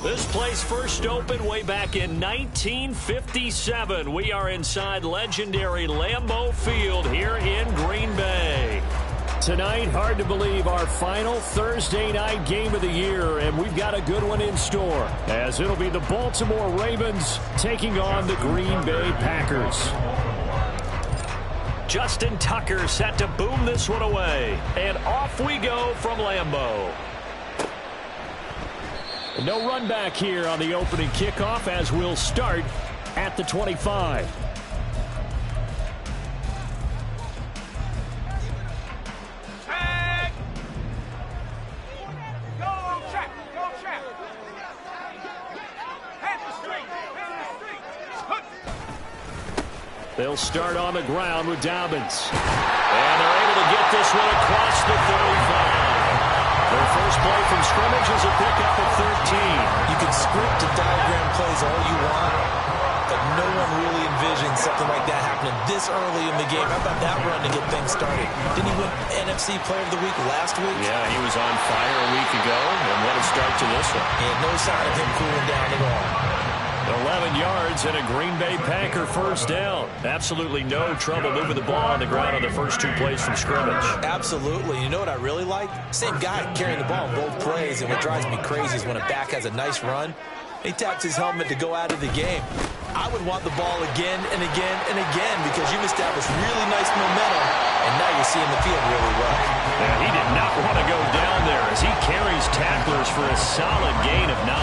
This place first opened way back in 1957. We are inside legendary Lambeau Field here in Green Bay. Tonight, hard to believe, our final Thursday night game of the year, and we've got a good one in store, as it'll be the Baltimore Ravens taking on the Green Bay Packers. Justin Tucker set to boom this one away, and off we go from Lambeau. No run back here on the opening kickoff, as we'll start at the 25. They'll start on the ground with Dobbins. And they're able to get this one across the 35. Their first play from scrimmage is a pickup of 13. You can script and diagram plays all you want, but no one really envisions something like that happening this early in the game. How about that run to get things started? Didn't he win NFC Player of the Week last week? Yeah, he was on fire a week ago, and what a start to this one. And no sign of him cooling down at all. 11 yards and a Green Bay Packer first down. Absolutely no trouble moving the ball on the ground on the first two plays from scrimmage. Absolutely. You know what I really like? Same guy carrying the ball in both plays, and what drives me crazy is when a back has a nice run, he taps his helmet to go out of the game. I would want the ball again and again and again because you've established really nice momentum, and now you're seeing the field really well. And he did not want to go down there as he carries tacklers for a solid gain of 9.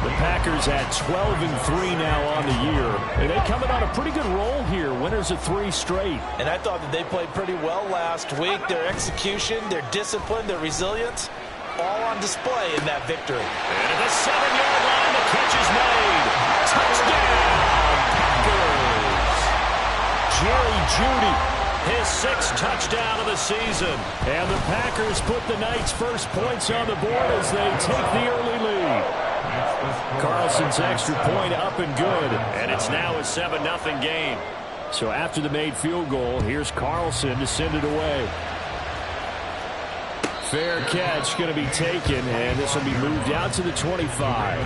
The Packers at 12-3 now on the year. And they coming on a pretty good roll here. Winners of 3 straight. And I thought that they played pretty well last week. Their execution, their discipline, their resilience, all on display in that victory. And at the 7-yard line, the catch is made. Touchdown, Packers. Jerry Jeudy, his 6th touchdown of the season. And the Packers put the Knights' first points on the board as they take the early lead. Carlson's extra point up and good, and it's now a 7-0 game. So after the made field goal, here's Carlson to send it away. Fair catch going to be taken, and this will be moved out to the 25.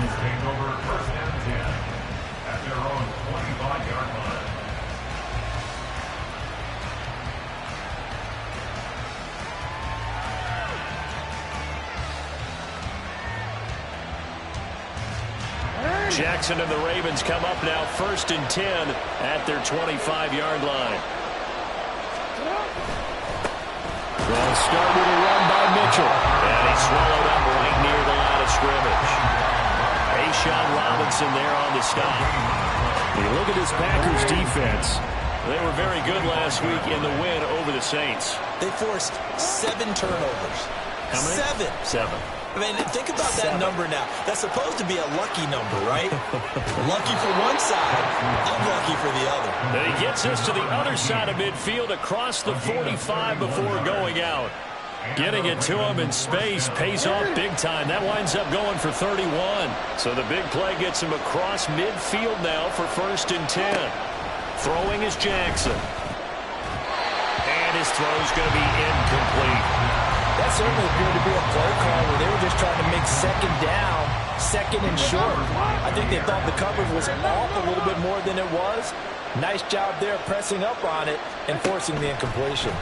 Jackson and the Ravens come up now 1st and 10 at their 25-yard line. They'll start with a run by Mitchell. And he's swallowed up right near the line of scrimmage. A'Shawn Robinson there on the stop. You look at this Packers defense. They were very good last week in the win over the Saints. They forced 7 turnovers. How many? 7. I mean, think about that number now. That's supposed to be a lucky number, right? Lucky for one side, unlucky for the other. Then he gets this to the other side of midfield across the 45 before going out. Getting it to him in space pays off big time. That winds up going for 31. So the big play gets him across midfield now for 1st and 10. Throwing is Jackson. And his throw's going to be incomplete. That certainly appeared to be a play call where they were just trying to make 2nd down, 2nd and short. I think they thought the coverage was off a little bit more than it was. Nice job there pressing up on it and forcing the incompletion.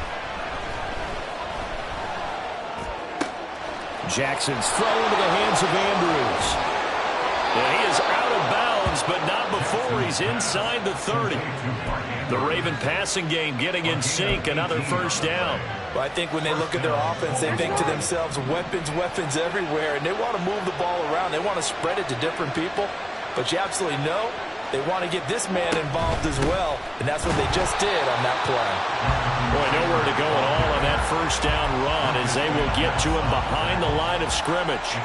Jackson's throw into the hands of Andrews. And he is out of bounds, but not before he's inside the 30. The Raven passing game getting in sync, another first down. Well, I think when they look at their offense, they think to themselves, weapons, weapons everywhere, and they want to move the ball around. They want to spread it to different people, but you absolutely know they want to get this man involved as well, and that's what they just did on that play. Boy, nowhere to go at all on that first down run as they will get to him behind the line of scrimmage.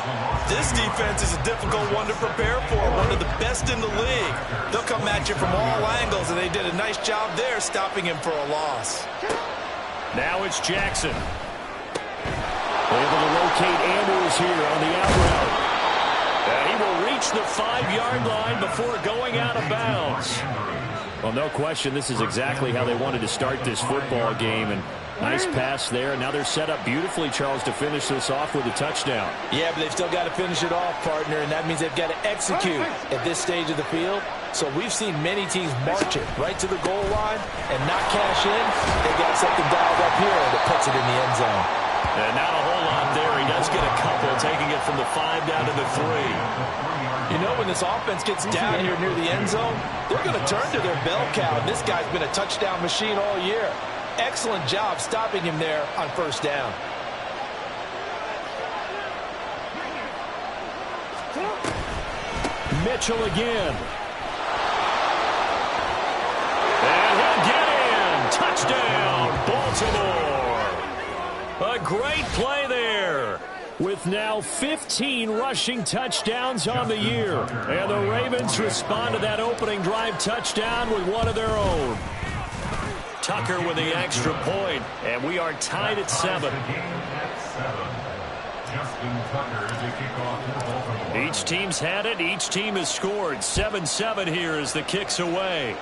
This defense is a difficult one to prepare for, one of the best in the league. They'll come at you from all angles, and they did a nice job there stopping him for a loss. Now it's Jackson. Able to locate Andrews here on the out route. And he will reach the 5-yard line before going out of bounds. Well, no question, this is exactly how they wanted to start this football game. And Nice pass there. Now they're set up beautifully, Charles, to finish this off with a touchdown. Yeah, but they've still got to finish it off, partner, and that means they've got to execute at this stage of the field. So we've seen many teams march it right to the goal line and not cash in. They got something dialed up here that puts it in the end zone. And not a whole lot there. He does get a couple, taking it from the 5 down to the 3. You know, when this offense gets down here near the end zone, they're going to turn to their bell cow. This guy's been a touchdown machine all year. Excellent job stopping him there on first down. Mitchell again. And he'll get in. Touchdown, Baltimore. A great play there. With now 15 rushing touchdowns on the year. And the Ravens respond to that opening drive touchdown with one of their own. Tucker with the extra point, and we are tied at 7. Each team's had it. Each team has scored. 7-7 here as the kick's away.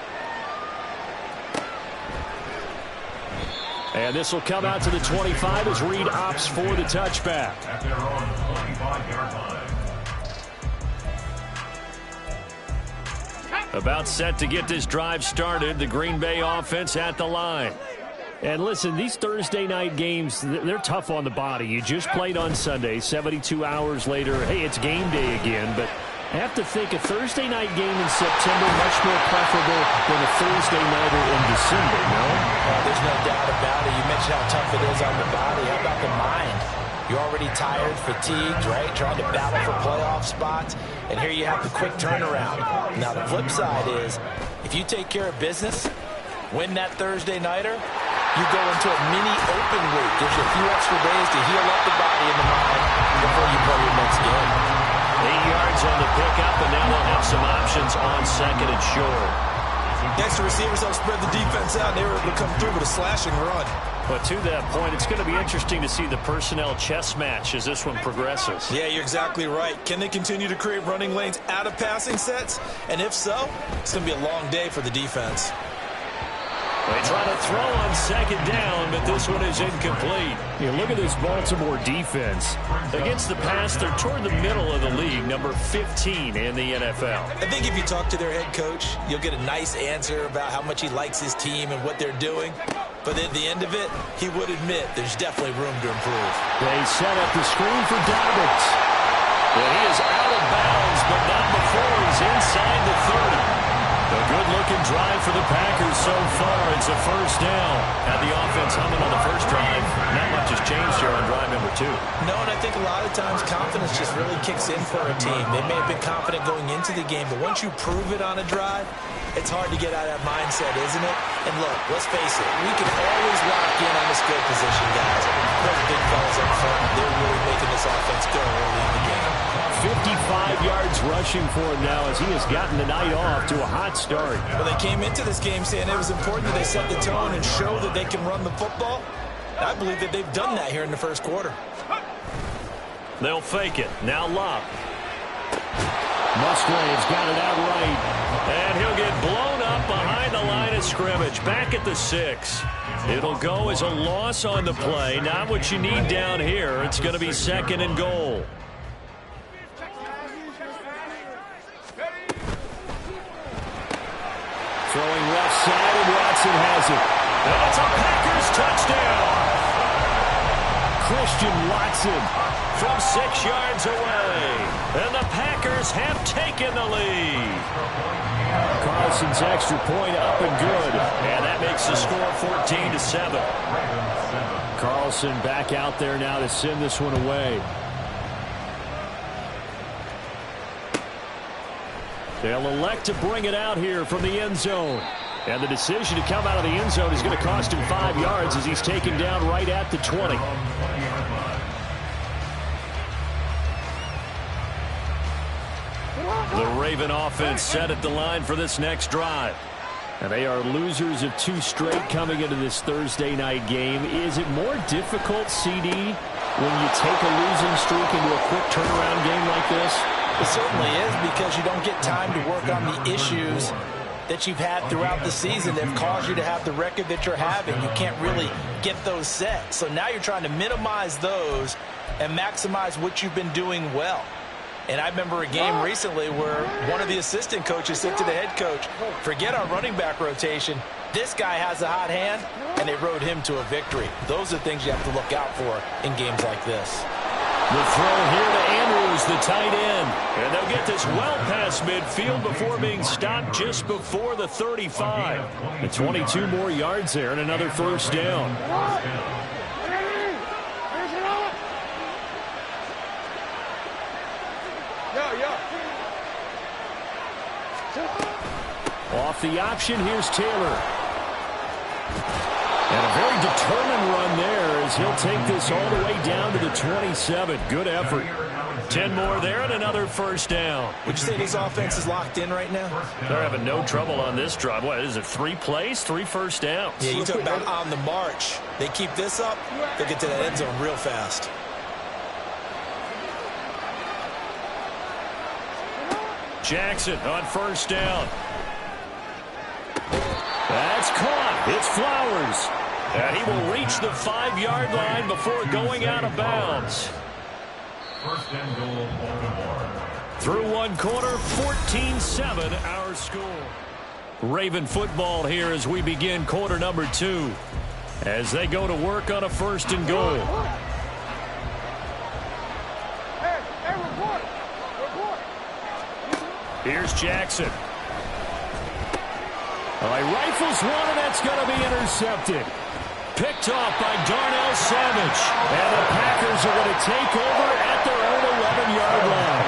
And this will come out to the 25 as Reed opts for the touchback. About set to get this drive started. The Green Bay offense at the line. And listen, these Thursday night games, they're tough on the body. You just played on Sunday. 72 hours later, hey, it's game day again. But I have to think a Thursday night game in September much more preferable than a Thursday nighter in December, no? There's no doubt about it. You mentioned how tough it is on the body. How about the mind? You're already tired, fatigued, right? Trying to battle for playoff spots. And here you have the quick turnaround. Now, the flip side is, if you take care of business, win that Thursday nighter, you go into a mini open week. Gives you a few extra days to heal up the body and the mind before you play your next game. 8 yards on the pickup, and now they'll have some options on second and short. Next, the receivers help spread the defense out, and they were able to come through with a slashing run. But to that point, it's going to be interesting to see the personnel chess match as this one progresses. Yeah, you're exactly right. Can they continue to create running lanes out of passing sets? And if so, it's going to be a long day for the defense. They try to throw on second down, but this one is incomplete. You look at this Baltimore defense. Against the pass, they're toward the middle of the league, number 15 in the NFL. I think if you talk to their head coach, you'll get a nice answer about how much he likes his team and what they're doing. But at the end of it, he would admit there's definitely room to improve. They set up the screen for Dobbins. And he is out of bounds, but not before he's inside the 30. A good-looking drive for the Packers so far. It's a first down. Had the offense humming on the first drive. Not much has changed here on drive number 2. No, and I think a lot of times confidence just really kicks in for a team. They may have been confident going into the game, but once you prove it on a drive, it's hard to get out of that mindset, isn't it? And look, let's face it, we can always lock in on this good position, guys. Those big fellas up front, they're really making this offense go early in the game. 55 yards rushing for him now as he has gotten the night off to a hot start. Well, they came into this game saying it was important that they set the tone and show that they can run the football. And I believe that they've done that here in the first quarter. They'll fake it. Now Love. Musgrave's got it out right. And he'll get blown up behind the line of scrimmage. Back at the 6. It'll go as a loss on the play. Not what you need down here. It's going to be second and goal. Throwing left side, and Watson has it. That's a Packers touchdown. Christian Watson from 6 yards away. And the Packers have taken the lead. Carlson's extra point up and good. And that makes the score 14-7. Carlson back out there now to send this one away. They'll elect to bring it out here from the end zone. And the decision to come out of the end zone is going to cost him 5 yards as he's taken down right at the 20. The Raven offense set at the line for this next drive. And they are losers of 2 straight coming into this Thursday night game. Is it more difficult, CD, when you take a losing streak into a quick turnaround game like this? It certainly is, because you don't get time to work on the issues that you've had throughout the season that have caused you to have the record that you're having. You can't really get those set. So now you're trying to minimize those and maximize what you've been doing well. And I remember a game recently where one of the assistant coaches said to the head coach, forget our running back rotation. This guy has a hot hand, and they rode him to a victory. Those are things you have to look out for in games like this. The throw here to Andrews, the tight end. And they'll get this well past midfield before being stopped just before the 35. And 22 more yards there and another first down. Off the option, here's Taylor. And a very determined run there as he'll take this all the way down to the 27. Good effort. 10 more there and another first down. Would you say this offense is locked in right now? They're having no trouble on this drive. What is it, 3 plays, 3 first downs? Yeah, you talk about on the march. They keep this up, they'll get to that end zone real fast. Jackson on first down. That's caught. It's Flowers. And he will reach the 5-yard line before going out of bounds. First and goal, Baltimore. Through one quarter, 14-7 our score. Raven football here as we begin quarter number 2. As they go to work on a first and goal. Here's Jackson. He rifles one, and that's going to be intercepted. Picked off by Darnell Savage. And the Packers are going to take over at their own 11-yard line.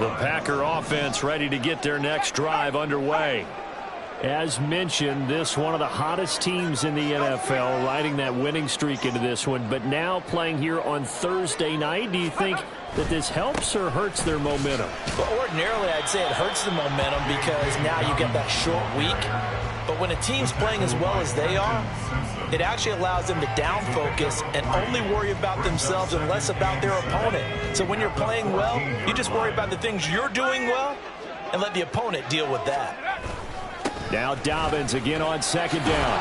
The Packer offense ready to get their next drive underway. As mentioned, this one of the hottest teams in the NFL, riding that winning streak into this one, but now playing here on Thursday night. Do you think that this helps or hurts their momentum? Well, ordinarily, I'd say it hurts the momentum because now you get that short week. But when a team's playing as well as they are, it actually allows them to down focus and only worry about themselves and less about their opponent. So when you're playing well, you just worry about the things you're doing well and let the opponent deal with that. Now Dobbins again on second down.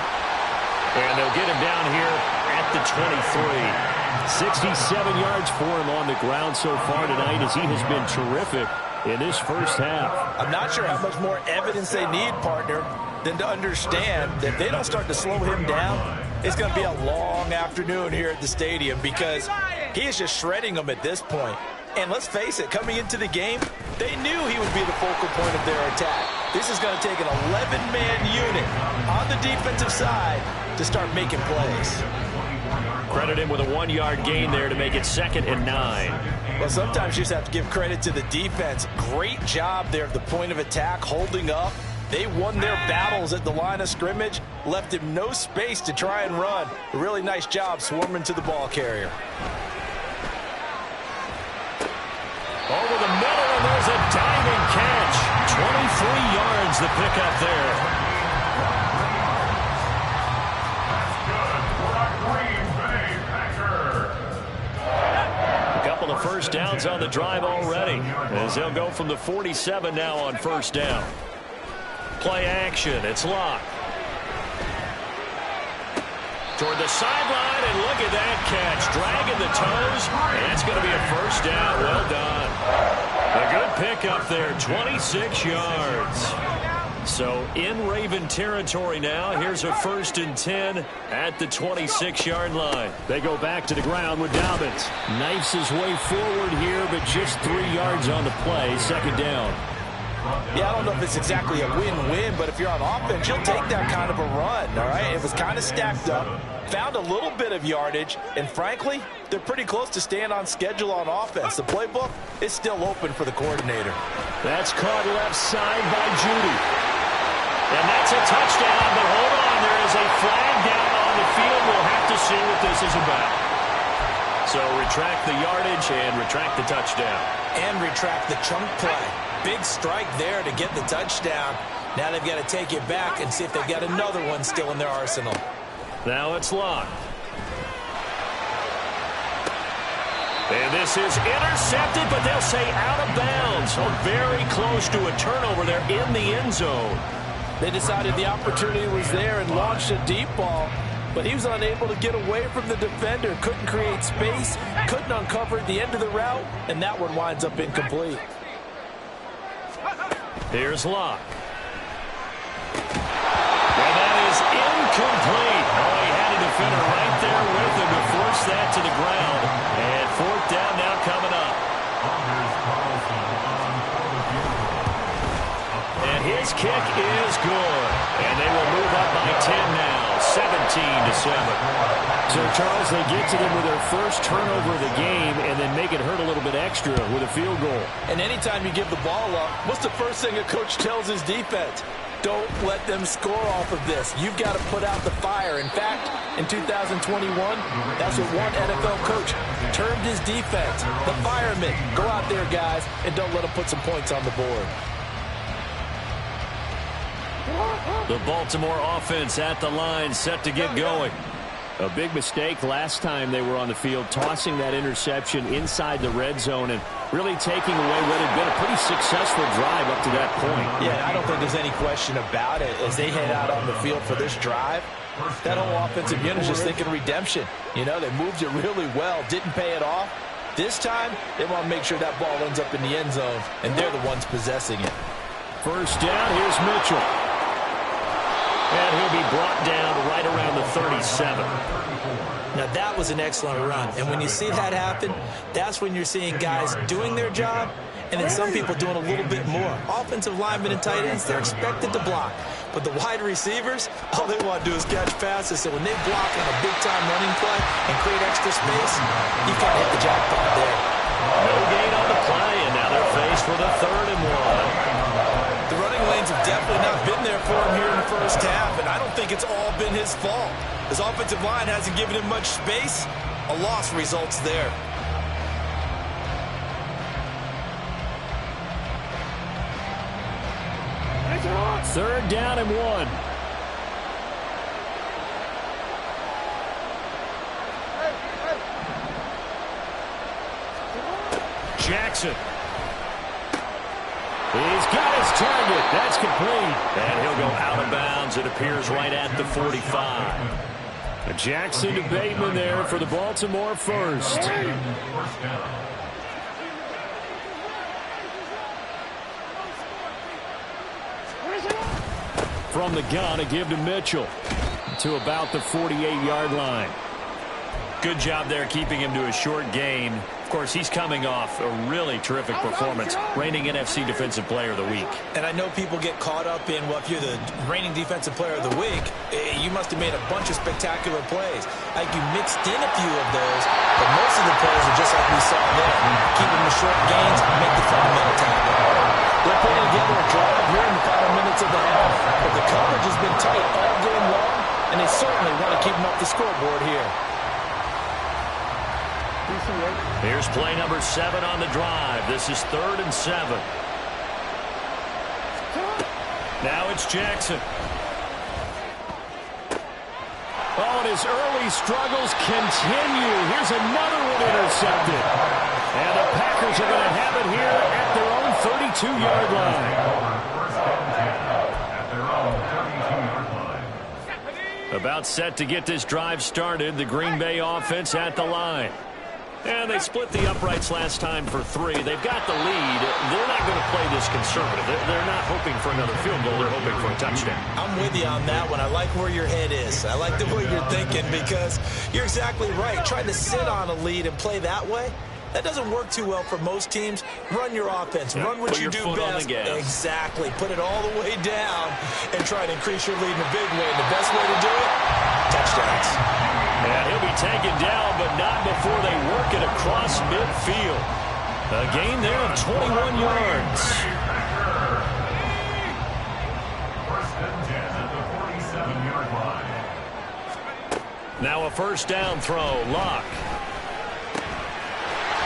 And they'll get him down here at the 23. 67 yards for him on the ground so far tonight as he has been terrific in this first half. I'm not sure how much more evidence they need, partner, than to understand that if they don't start to slow him down, it's going to be a long afternoon here at the stadium because he is just shredding them at this point. And let's face it, coming into the game, they knew he would be the focal point of their attack. This is going to take an 11-man unit on the defensive side to start making plays. Credit him with a 1-yard gain there to make it 2nd and 9. Well, sometimes you just have to give credit to the defense. Great job there at the point of attack, holding up. They won their battles at the line of scrimmage, left him no space to try and run. A really nice job swarming to the ball carrier. Over the middle, and there's a diving catch. 23 yards the pickup there. A couple of first downs on the drive already, as they'll go from the 47 now on first down. Play action, it's locked. Toward the sideline, and look at that catch. Dragging the toes, and that's going to be a first down. Well done. A good pickup there, 26 yards. So in Raven territory now. Here's a 1st and 10 at the 26-yard line. They go back to the ground with Dobbins. Knifes his way forward here, but just 3 yards on the play. 2nd down. Yeah, I don't know if it's exactly a win-win, but if you're on offense, you'll take that kind of a run, all right? It was kind of stacked up, found a little bit of yardage, and frankly, they're pretty close to staying on schedule on offense. The playbook is still open for the coordinator. That's caught left side by Judy. And that's a touchdown, but hold on, there is a flag down on the field. We'll have to see what this is about. So retract the yardage and retract the touchdown. And retract the chunk play. Big strike there to get the touchdown. Now they've got to take it back and see if they've got another one still in their arsenal. Now it's locked. This is intercepted, but they'll say out of bounds. So very close to a turnover there in the end zone. They decided the opportunity was there and launched a deep ball, but he was unable to get away from the defender. Couldn't create space, couldn't uncover the end of the route, and that one winds up incomplete. Here's Locke. And that is incomplete. Oh, he had a defender right there with him to force that to the ground. And fourth down now coming up. And his kick is good. And they will move up by 10 now, 17-7. So, Charles, they get to them with their first turnover of the game and then make it hurt a little bit extra with a field goal. And anytime you give the ball up, what's the first thing a coach tells his defense? Don't let them score off of this. You've got to put out the fire. In fact, in 2021, that's what one NFL coach termed his defense. The firemen. Go out there, guys, and don't let them put some points on the board. The Baltimore offense at the line, set to get going. A big mistake last time they were on the field, tossing that interception inside the red zone and really taking away what had been a pretty successful drive up to that point. Yeah, I don't think there's any question about it. As they head out on the field for this drive, that whole offensive unit is just thinking redemption. You know, they moved it really well, didn't pay it off. This time, they want to make sure that ball ends up in the end zone, and they're the ones possessing it. First down, here's Mitchell. And he'll be brought down right around the 37. Now, that was an excellent run. And when you see that happen, that's when you're seeing guys doing their job and then some people doing a little bit more. Offensive linemen and tight ends, they're expected to block. But the wide receivers, all they want to do is catch passes. So when they block on a big-time running play and create extra space, you kind of hit the jackpot there. No gain on the play, and now they're faced with a 3rd and 1. The running lanes have definitely not been there for him here in the first half, and I don't think it's all been his fault. His offensive line hasn't given him much space. A loss results there. Third down and 1. Jackson. He's got his target. That's complete. And he'll go out of bounds. It appears right at the 45. Jackson to Bateman there for the Baltimore first. From the gun, a give to Mitchell to about the 48-yard line. Good job there keeping him to a short gain. Of course, he's coming off a really terrific performance, reigning NFC Defensive Player of the Week. And I know people get caught up in, well, if you're the reigning Defensive Player of the Week, you must have made a bunch of spectacular plays. Like you mixed in a few of those, but most of the plays are just like we saw there. Keeping the short gains, make the fundamental tackle. They're putting together a drive here in the final minutes of the half, but the coverage has been tight all game long, and they certainly want to keep them off the scoreboard here. Here's play number 7 on the drive. This is 3rd and 7. Now it's Jackson. Oh, and his early struggles continue. Here's another one intercepted. And the Packers are going to have it here at their own 32-yard line. About set to get this drive started. The Green Bay offense at the line. And they split the uprights last time for 3. They've got the lead. They're not going to play this conservative. They're not hoping for another field goal. They're hoping for a touchdown. I'm with you on that one. I like where your head is. I like the way you're thinking because you're exactly right. Trying to sit on a lead and play that way, that doesn't work too well for most teams. Run your offense. Run what you do best. Exactly. Put it all the way down and try to increase your lead in a big way. And the best way to do it, touchdowns. And he'll be taken down, but not before they work it across midfield. A gain there of 21 yards. Now a first down throw. Locke.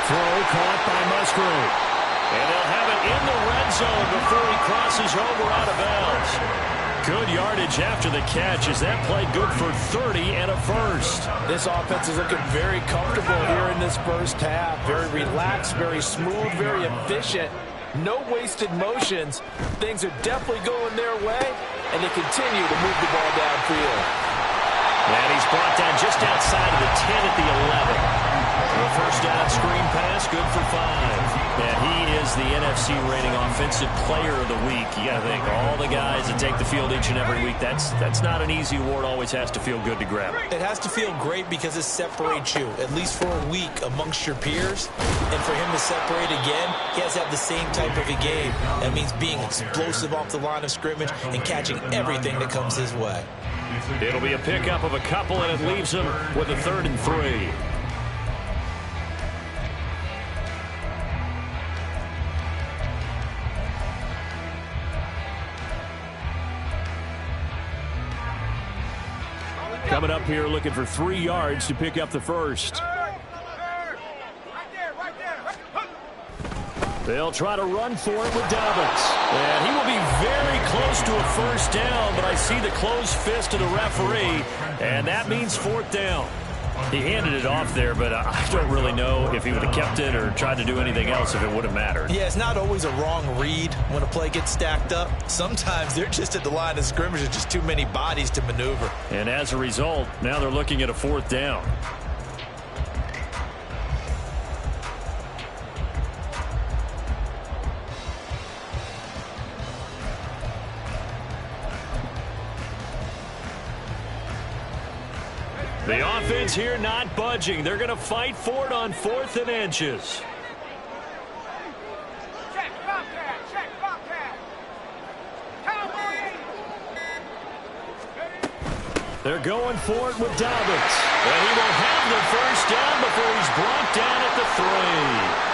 Throw caught by Musgrave. And they'll have it in the red zone before he crosses over out of bounds. Good yardage after the catch as that play good for 30 and a first. This offense is looking very comfortable here in this first half. Very relaxed, very smooth, very efficient. No wasted motions. Things are definitely going their way, and they continue to move the ball downfield. And he's brought down just outside of the 10 at the 11. The first down screen pass, good for 5. And he is the NFC rating offensive player of the week. You got to think, all the guys that take the field each and every week, that's not an easy award. Always has to feel good to grab. It has to feel great because it separates you, at least for a week, amongst your peers. And for him to separate again, he has to have the same type of a game. That means being explosive off the line of scrimmage and catching everything that comes his way. It'll be a pickup of a couple, and it leaves him with a 3rd and 3. Coming up here looking for 3 yards to pick up the first. They'll try to run for it with Dobbins. And he will be very close to a first down, but I see the closed fist of the referee, and that means 4th down. He handed it off there, but I don't really know if he would have kept it or tried to do anything else if it would have mattered. Yeah, it's not always a wrong read when a play gets stacked up. Sometimes they're just at the line of scrimmage. There's just too many bodies to maneuver. And as a result, now they're looking at a 4th down. The offense here not budging. They're going to fight for it on 4th and inches. Check, Bobcat, check, Bobcat. Cowboy. They're going for it with Dobbins. And he will have the first down before he's brought down at the 3.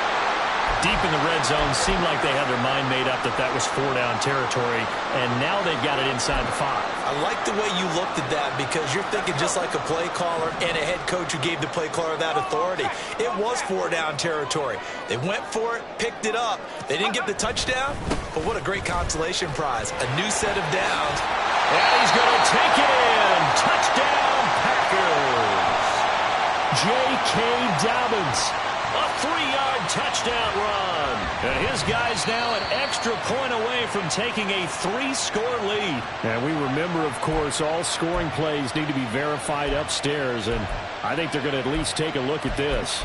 Deep in the red zone, seemed like they had their mind made up that that was 4-down territory, and now they've got it inside the 5. I like the way you looked at that because you're thinking just like a play caller and a head coach who gave the play caller that authority. It was 4-down territory. They went for it, picked it up. They didn't get the touchdown, but what a great consolation prize. A new set of downs. And he's going to take it in. Touchdown, Packers. J.K. Dobbins. A 3-yard touchdown run. And his guys now an extra point away from taking a 3-score lead. And we remember, of course, all scoring plays need to be verified upstairs. And I think they're going to at least take a look at this.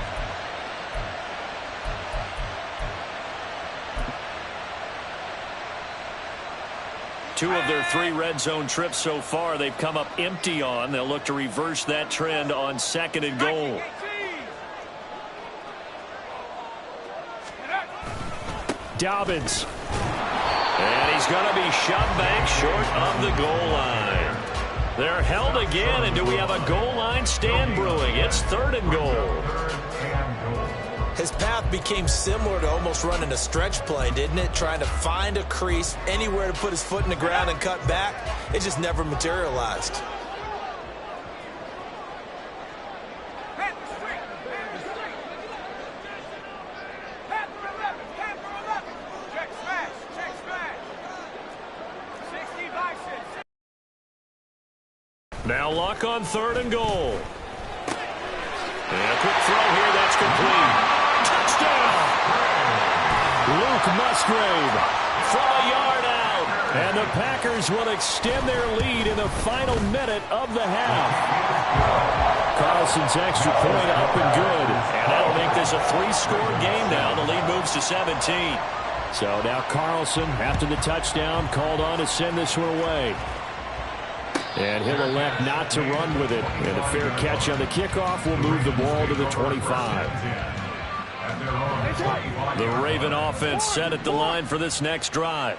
Two of their 3 red zone trips so far they've come up empty on. They'll look to reverse that trend on 2nd and goal. Dobbins. And he's going to be shoved back short of the goal line. They're held again, and do we have a goal line stand brewing? It's 3rd and goal. His path became similar to almost running a stretch play, didn't it? Trying to find a crease, anywhere to put his foot in the ground and cut back. It just never materialized. Now Luck on 3rd and goal. And a quick throw here, that's complete. Touchdown! Luke Musgrave from a yard out. And the Packers will extend their lead in the final minute of the half. Carlson's extra point up and good. And that'll make this a 3-score game now. The lead moves to 17. So now Carlson, after the touchdown, called on to send this one away. And he'll elect not to run with it. And a fair catch on the kickoff will move the ball to the 25. The Raven offense set at the line for this next drive.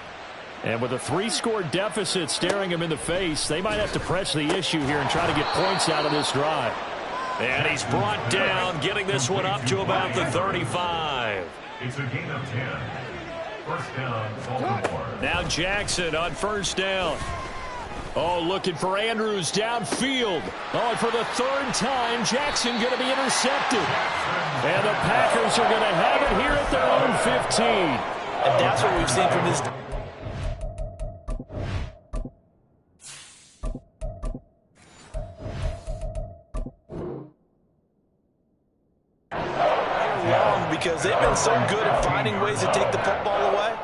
And with a 3-score deficit staring them in the face, they might have to press the issue here and try to get points out of this drive. And he's brought down, getting this one up to about the 35. It's a gain of 10. First down, Baltimore. Now Jackson on first down. Oh, looking for Andrews downfield. Oh, and for the 3rd time, Jackson going to be intercepted. And the Packers are going to have it here at their own 15. And that's what we've seen from this. long because they've been so good at finding ways to take the football away.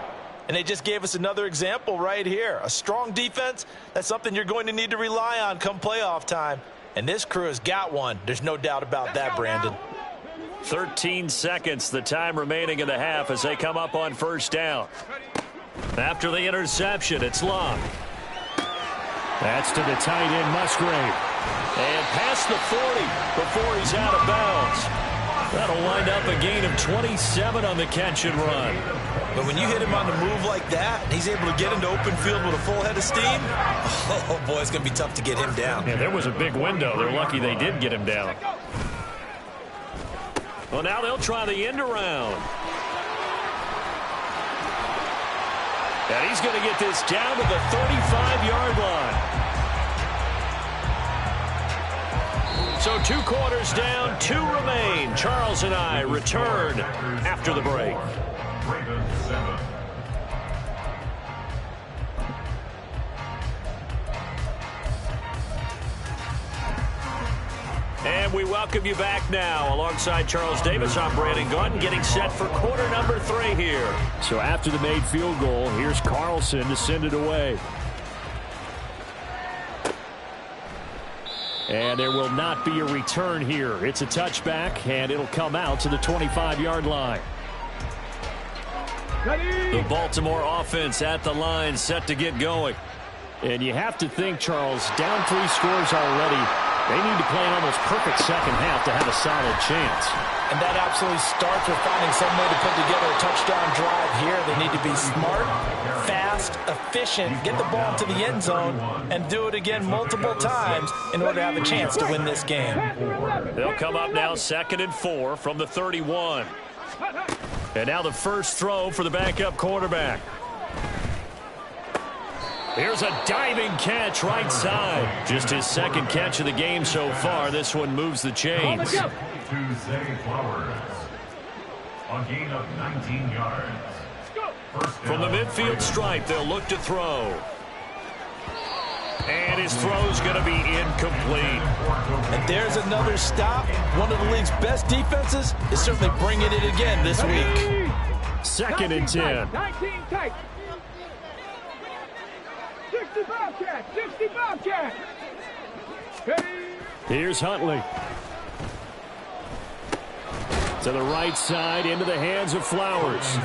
And they just gave us another example right here. A strong defense, that's something you're going to need to rely on come playoff time. And this crew has got one. There's no doubt about that, Brandon. 13 seconds, the time remaining in the half as they come up on first down. After the interception, it's Long. That's to the tight end, Musgrave. And past the 40 before he's out of bounds. That'll wind up a gain of 27 on the catch and run. But when you hit him on the move like that, and he's able to get into open field with a full head of steam, oh boy, it's going to be tough to get him down. Yeah, there was a big window. They're lucky they did get him down. Well, now they'll try the end around. And he's going to get this down to the 35-yard line. So 2 quarters down, 2 remain. Charles and I return after the break. Ravens 7. And we welcome you back now. Alongside Charles Davis, I'm Brandon Gaudin, getting set for quarter number 3 here. So after the made field goal, here's Carlson to send it away. And there will not be a return here. It's a touchback, and it'll come out to the 25-yard line. The Baltimore offense at the line, set to get going. And you have to think, Charles, down 3 scores already. They need to play an almost perfect second half to have a solid chance. And that absolutely starts with finding some way to put together a touchdown drive here. They need to be smart, fast, efficient, get the ball to the end zone, and do it again multiple times in order to have a chance to win this game. They'll come up now 2nd and 4 from the 31. And now the first throw for the backup quarterback. Here's a diving catch right side. Just his 2nd catch of the game so far. This one moves the chains. To Zay Flowers. A gain of 19 yards. From the midfield stripe, they'll look to throw. And his throw's going to be incomplete. And there's another stop. One of the league's best defenses is certainly bringing it again this week. 2nd and 10. 19 tight. 60 Bobcat. 60 Bobcat. Here's Huntley. To the right side, into the hands of Flowers.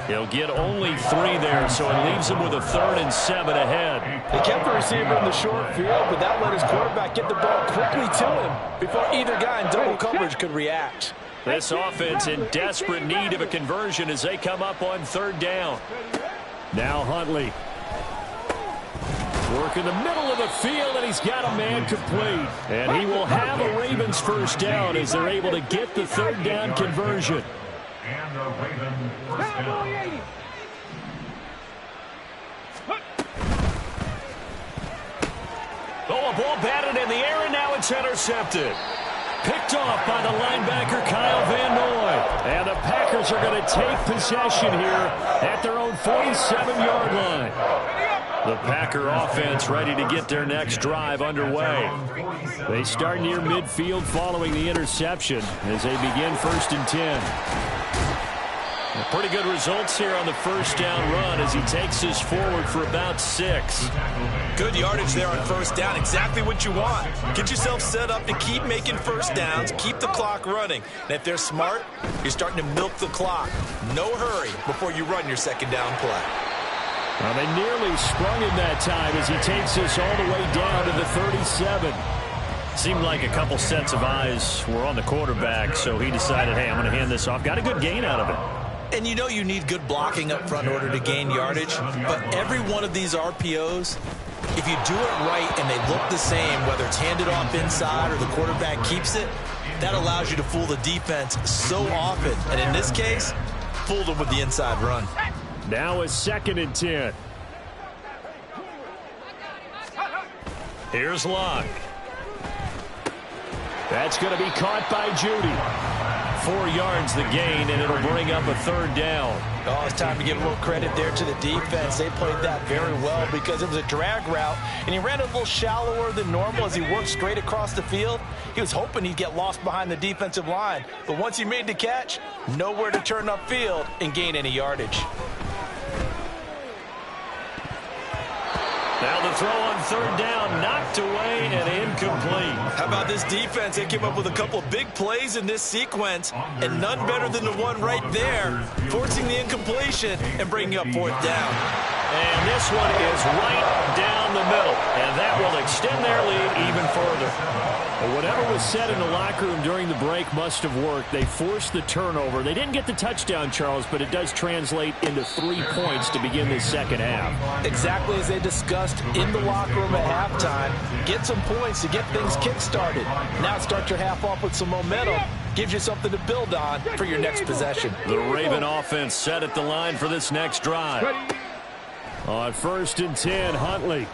He'll get only 3 there, so it leaves him with a 3rd and 7 ahead. They kept the receiver in the short field, but that let his quarterback get the ball quickly to him before either guy in double coverage could react. This offense in desperate need of a conversion as they come up on 3rd down. Now Huntley. Work in the middle of the field, and he's got a man complete. And he will have a Ravens first down as they're able to get the 3rd down conversion. And a Raven first down. Oh, a ball batted in the air, and now it's intercepted. Picked off by the linebacker, Kyle Van Noy. And the Packers are going to take possession here at their own 47-yard line. The Packer offense ready to get their next drive underway. They start near midfield following the interception as they begin 1st and 10. Pretty good results here on the first down run as he takes this forward for about 6. Good yardage there on first down. Exactly what you want. Get yourself set up to keep making first downs, keep the clock running. And if they're smart, you're starting to milk the clock. No hurry before you run your 2nd down play. Well, they nearly sprung him that time as he takes this all the way down to the 37. Seemed like a couple sets of eyes were on the quarterback, so he decided, hey, I'm going to hand this off. Got a good gain out of it. And you know you need good blocking up front in order to gain yardage, but every one of these RPOs, if you do it right and they look the same, whether it's handed off inside or the quarterback keeps it, that allows you to fool the defense so often. And in this case, fooled them with the inside run. Now a 2nd and 10. Here's Locke. That's going to be caught by Judy. 4 yards the gain, and it'll bring up a 3rd down. Oh, it's time to give a little credit there to the defense. They played that very well because it was a drag route, and he ran a little shallower than normal as he worked straight across the field. He was hoping he'd get lost behind the defensive line, but once he made the catch, nowhere to turn upfield and gain any yardage. Now the throw on 3rd down, knocked away and incomplete. How about this defense? They came up with a couple of big plays in this sequence, and none better than the one right there, forcing the incompletion and bringing up 4th down. And this one is right down the middle, and that will extend their lead even further. Well, whatever was said in the locker room during the break must have worked. They forced the turnover. They didn't get the touchdown, Charles, but it does translate into 3 points to begin this second half. Exactly as they discussed in the locker room at halftime. Get some points to get things kick-started. Now start your half off with some momentum. Gives you something to build on for your next possession. The Raven offense set at the line for this next drive. On 1st and 10, Huntley.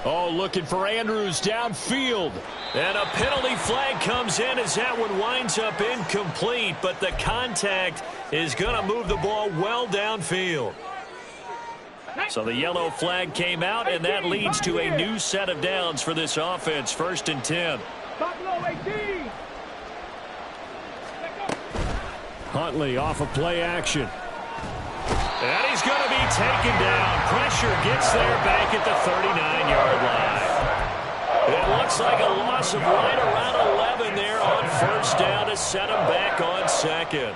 Oh, looking for Andrews downfield. And a penalty flag comes in as that one winds up incomplete, but the contact is going to move the ball well downfield. So the yellow flag came out, and that leads to a new set of downs for this offense. 1st and 10. Huntley off of play action. And he's going to be taken down. Pressure gets there back at the 39-yard line. It looks like a loss of right around 11 there on 1st down to set him back on 2nd.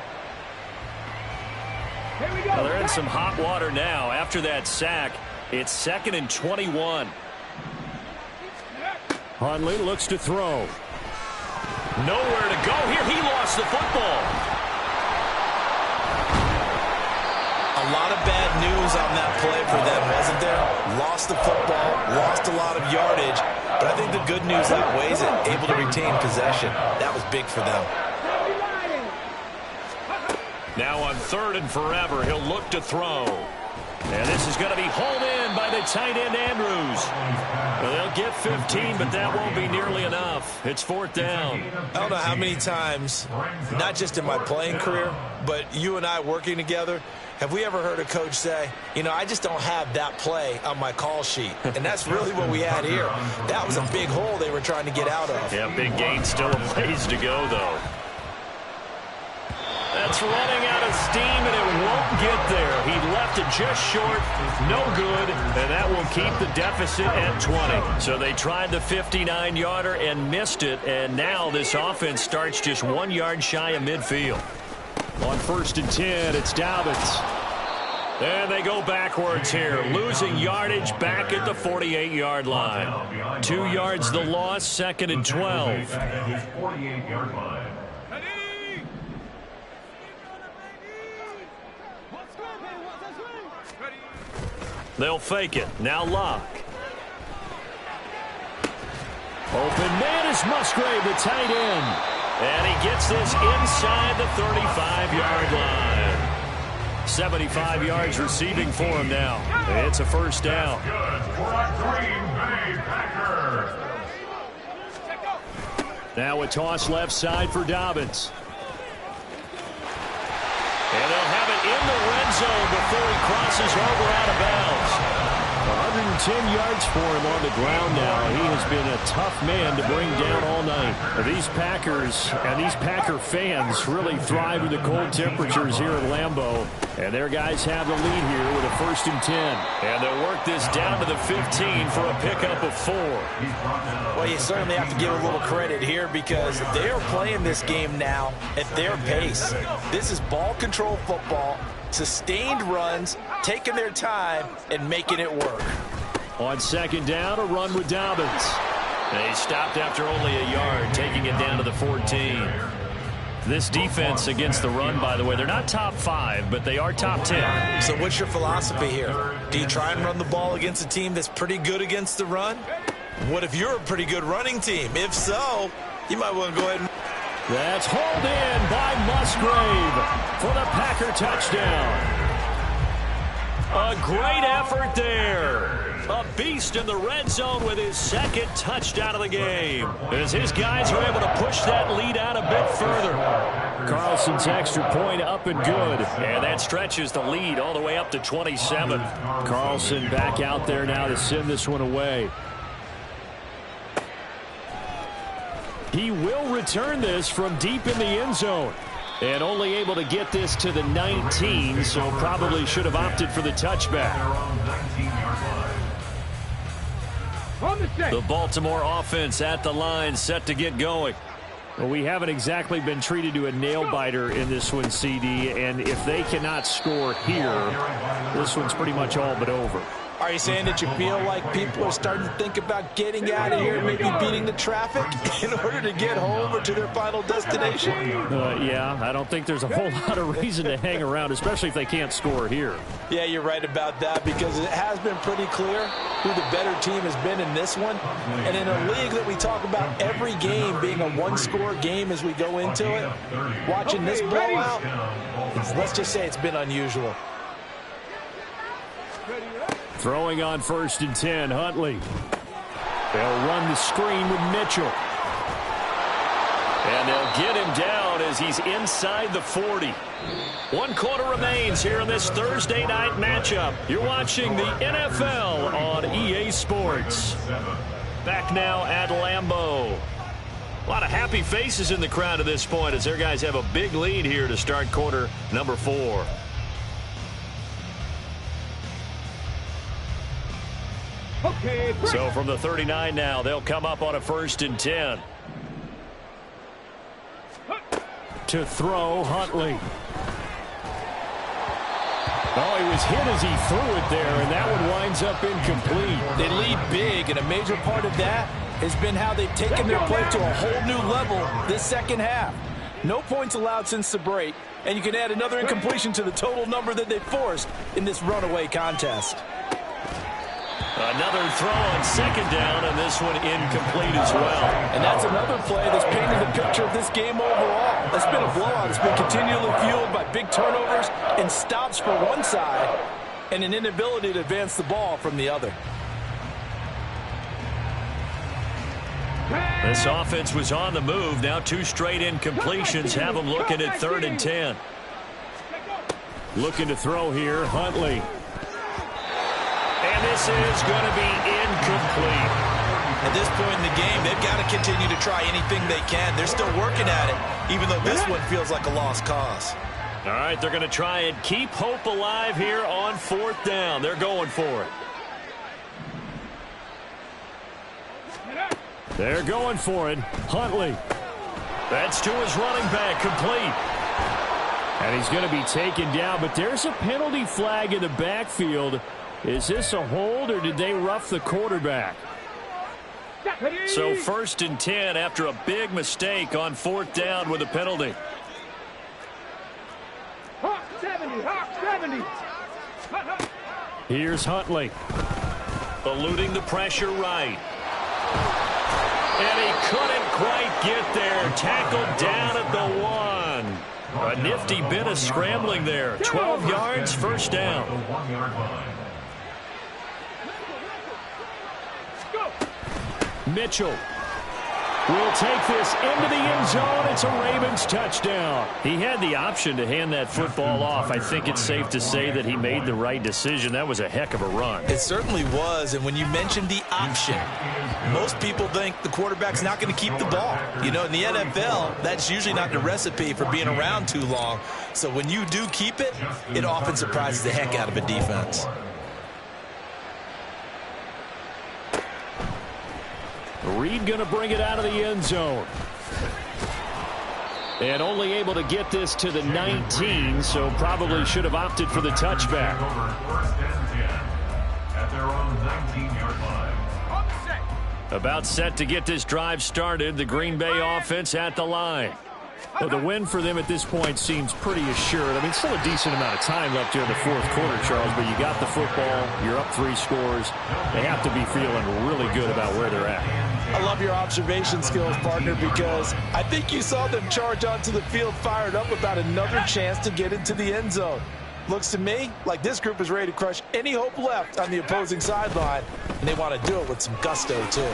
Well, they're in some hot water now. After that sack, it's 2nd and 21. Huntley looks to throw. Nowhere to go here. He lost the football. A lot of bad news on that play for them, wasn't there? Lost the football, lost a lot of yardage, but I think the good news outweighs it. Able to retain possession. That was big for them. Now on 3rd and forever, he'll look to throw. And this is going to be hauled in by the tight end, Andrews. Well, they'll get 15, but that won't be nearly enough. It's 4th down. I don't know how many times, not just in my playing career, but you and I working together, have we ever heard a coach say, you know, I just don't have that play on my call sheet? And that's really what we had here. That was a big hole they were trying to get out of. Yeah, big gain, still a ways to go, though. That's running out of steam, and it won't get there. He left it just short, no good, and that will keep the deficit at 20. So they tried the 59-yarder and missed it, and now this offense starts just 1 yard shy of midfield. On 1st and 10, it's Dobbins. And they go backwards here, losing yardage back at the 48-yard line. 2 yards the loss, 2nd and 12. They'll fake it. Now Locke. Open man is Musgrave, the tight end. And he gets this inside the 35-yard line. 75 yards receiving for him now. It's a 1st down. Now a toss left side for Dobbins. And they'll have it in the red zone before he crosses over out of bounds. 110 yards for him on the ground now. He has been a tough man to bring down all night. These Packers and these Packer fans really thrive in the cold temperatures here at Lambeau. And their guys have the lead here with a 1st and 10. And they'll work this down to the 15 for a pickup of 4. Well, you certainly have to give a little credit here because they are playing this game now at their pace. This is ball control football, sustained runs, taking their time, and making it work. On 2nd down, a run with Dobbins. They stopped after only a yard, taking it down to the 14. This defense against the run, by the way, they're not top 5, but they are top 10. So what's your philosophy here? Do you try and run the ball against a team that's pretty good against the run? What if you're a pretty good running team? If so, you might want to go ahead and... That's hauled in by Musgrave for the Packer touchdown. A great effort there. A beast in the red zone with his second touchdown of the game, as his guys are able to push that lead out a bit further. Carlson's extra point up and good. And that stretches the lead all the way up to 27. Carlson back out there now to send this one away. He will return this from deep in the end zone. And only able to get this to the 19, so probably should have opted for the touchback. The Baltimore offense at the line, set to get going. Well, we haven't exactly been treated to a nail-biter in this one, CD, and if they cannot score here, this one's pretty much all but over. Are you saying that you feel like people are starting to think about getting out of here and maybe beating the traffic in order to get home or to their final destination? Yeah, I don't think there's a whole lot of reason to hang around, especially if they can't score here. Yeah, you're right about that, because it has been pretty clear who the better team has been in this one. And in a league that we talk about every game being a one-score game as we go into it, watching this blowout, let's just say it's been unusual. Throwing on 1st and 10, Huntley. They'll run the screen with Mitchell. And they'll get him down as he's inside the 40. 1 quarter remains here in this Thursday night matchup. You're watching the NFL on EA Sports. Back now at Lambeau. A lot of happy faces in the crowd at this point as their guys have a big lead here to start quarter number 4. Okay, So from the 39 now, they'll come up on a 1st and 10. To throw, Huntley. Oh, he was hit as he threw it there, and that one winds up incomplete. They lead big, and a major part of that has been how they've taken their play to a whole new level this second half. No points allowed since the break, and you can add another incompletion to the total number that they forced in this runaway contest. Another throw on 2nd down, and this one incomplete as well. And that's another play that's painted the picture of this game overall. It's been a blowout. It's been continually fueled by big turnovers and stops for one side and an inability to advance the ball from the other. This offense was on the move. Now 2 straight incompletions have them looking at 3rd and 10. Looking to throw here, Huntley. And this is going to be incomplete. At this point in the game, they've got to continue to try anything they can. They're still working at it, even though this one feels like a lost cause. All right, they're going to try and keep hope alive here on 4th down. They're going for it. They're going for it. Huntley. That's to his running back, complete. And he's going to be taken down, but there's a penalty flag in the backfield. Is this a hold, or did they rough the quarterback? So 1st and 10 after a big mistake on 4th down with a penalty. Hawk 70, Hawk 70. Here's Huntley. Eluding the pressure right. And he couldn't quite get there. Tackled down at the 1. A nifty bit of scrambling there. 12 yards, 1st down. 1-yard line. Mitchell will take this into the end zone. It's a Ravens touchdown. He had the option to hand that football off. I think it's safe to say that he made the right decision. That was a heck of a run. It certainly was, and when you mentioned the option, most people think the quarterback's not going to keep the ball. You know, in the NFL, that's usually not the recipe for being around too long. So when you do keep it, it often surprises the heck out of a defense. Reed going to bring it out of the end zone. And only able to get this to the 19, so probably should have opted for the touchback. At their own 19-yard line. About set to get this drive started. The Green Bay offense at the line. Well, the win for them at this point seems pretty assured. I mean, still a decent amount of time left here in the 4th quarter, Charles, but you got the football. You're up 3 scores. They have to be feeling really good about where they're at. I love your observation skills, partner, because I think you saw them charge onto the field fired up about another chance to get into the end zone. Looks to me like this group is ready to crush any hope left on the opposing sideline, and they want to do it with some gusto, too.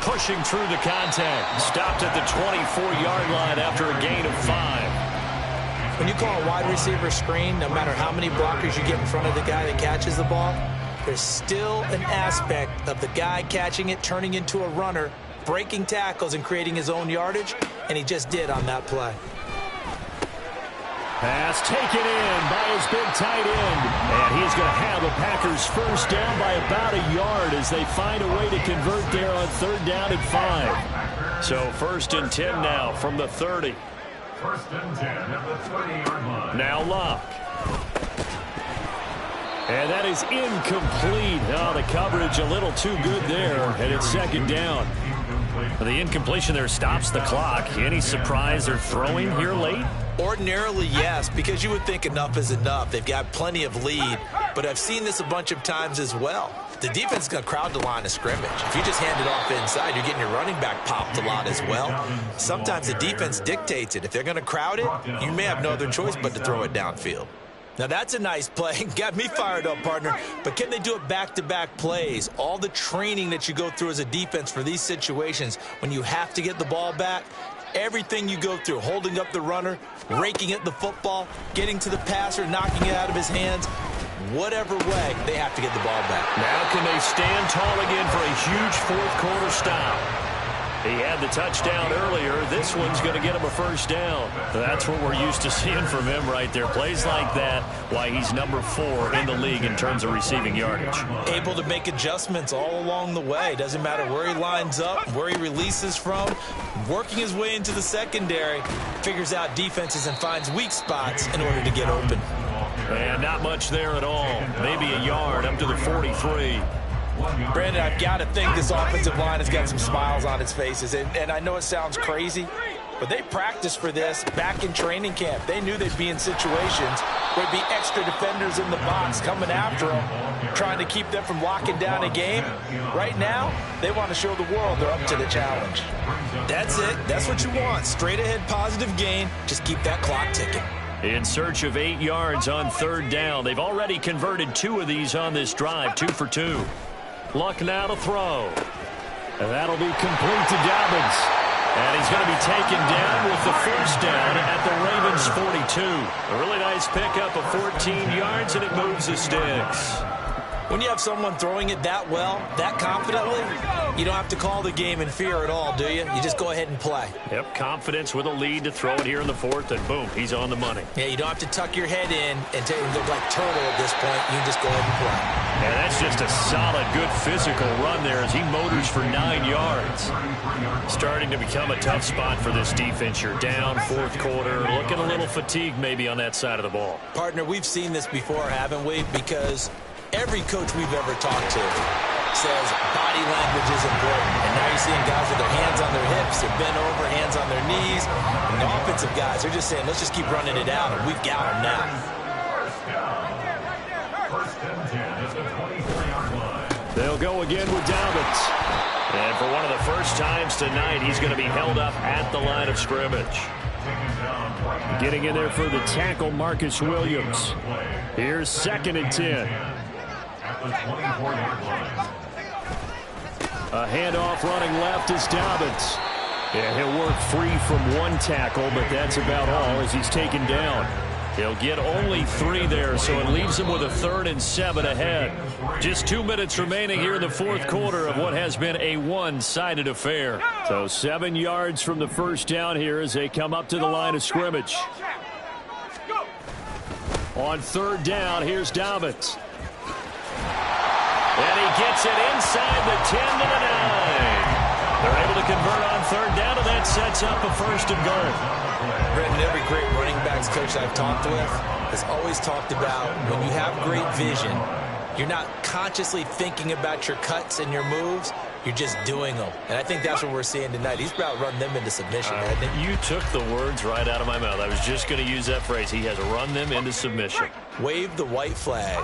Pushing through the contact. Stopped at the 24-yard line after a gain of 5. When you call a wide receiver screen, no matter how many blockers you get in front of the guy that catches the ball, there's still an aspect of the guy catching it, turning into a runner, breaking tackles and creating his own yardage, and he just did on that play. Pass taken in by his big tight end. And he's going to have the Packers first down by about a yard as they find a way to convert there on 3rd down and 5. So 1st and 10 now from the 30. 1st and 10 at the 30-yard line. Now Locke. And that is incomplete. Oh, the coverage a little too good there, and it's 2nd down. The incompletion there stops the clock. Any surprise they're throwing here late? Ordinarily, yes, because you would think enough is enough. They've got plenty of lead, but I've seen this a bunch of times as well. The defense is going to crowd the line of scrimmage. If you just hand it off inside, you're getting your running back popped a lot as well. Sometimes the defense dictates it. If they're going to crowd it, you may have no other choice but to throw it downfield. Now, that's a nice play. Got me fired up, partner. But can they do it back-to-back plays? All the training that you go through as a defense for these situations, when you have to get the ball back, everything you go through, holding up the runner, raking at the football, getting to the passer, knocking it out of his hands, whatever way, they have to get the ball back. Now can they stand tall again for a huge 4th quarter stop? He had the touchdown earlier. This one's going to get him a first down. That's what we're used to seeing from him right there. Plays like that, why he's number 4 in the league in terms of receiving yardage. Able to make adjustments all along the way. Doesn't matter where he lines up, where he releases from. Working his way into the secondary, figures out defenses and finds weak spots in order to get open. And not much there at all. Maybe a yard up to the 43. Brandon, I've got to think this offensive line has got some smiles on its faces. And I know it sounds crazy, but they practiced for this back in training camp. They knew they'd be in situations where there'd be extra defenders in the box coming after them, trying to keep them from locking down a game. Right now, they want to show the world they're up to the challenge. That's it. That's what you want. Straight ahead positive gain. Just keep that clock ticking. In search of 8 yards on 3rd down. They've already converted 2 of these on this drive, 2 for 2. Luck now to throw. And that'll be complete to Dobbins. And he's going to be taken down with the first down at the Ravens 42. A really nice pickup of 14 yards, and it moves the sticks. When you have someone throwing it that well, that confidently, you don't have to call the game in fear at all, do you? You just go ahead and play. Yep, confidence with a lead to throw it here in the 4th, and boom, he's on the money. Yeah, you don't have to tuck your head in and look like turtle at this point. You can just go ahead and play. And that's just a solid, good physical run there as he motors for 9 yards. Starting to become a tough spot for this defense. You're down 4th quarter, looking a little fatigued maybe on that side of the ball. Partner, we've seen this before, haven't we? Because every coach we've ever talked to says body language is important. And now you're seeing guys with their hands on their hips, they're bent over, hands on their knees. And the offensive guys, they're just saying, let's just keep running it out, and we've got them now. 1st and 10 at the 24-yard line. They'll go again with Dobbins. And for one of the first times tonight, he's going to be held up at the line of scrimmage. Getting in there for the tackle, Marcus Williams. Here's 2nd and 10. At the 24-yard line. A handoff running left is Dobbins. Yeah, he'll work free from one tackle, but that's about all as he's taken down. He'll get only 3 there, so it leaves him with a 3rd and 7 ahead. Just 2 minutes remaining here in the 4th quarter of what has been a one-sided affair. So 7 yards from the first down here as they come up to the line of scrimmage. On 3rd down, here's Dobbins. And he gets it inside the 10 to the 9. They're able to convert on 3rd down, and that sets up a 1st and goal. Brandon, every great running backs coach I've talked with has always talked about when you have great vision, you're not consciously thinking about your cuts and your moves. You're just doing them. And I think that's what we're seeing tonight. He's about to run them into submission. You took the words right out of my mouth. I was just going to use that phrase. He has run them into submission. Wave the white flag.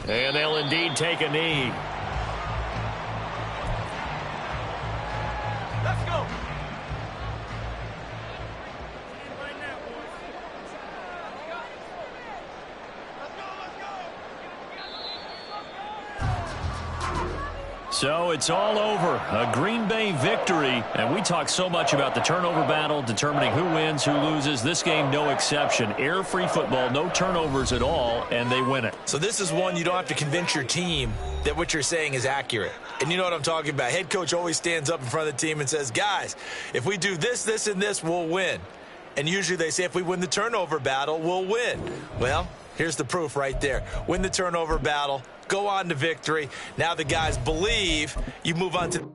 And they'll indeed take a knee. So it's all over. A Green Bay victory. And we talk so much about the turnover battle, determining who wins, who loses. This game, no exception. Air-free football, no turnovers at all, and they win it. So this is one you don't have to convince your team that what you're saying is accurate. And you know what I'm talking about. Head coach always stands up in front of the team and says, guys, if we do this, this, and this, we'll win. And usually they say if we win the turnover battle, we'll win. Well, here's the proof right there. Win the turnover battle. Go on to victory. Now the guys believe you move on to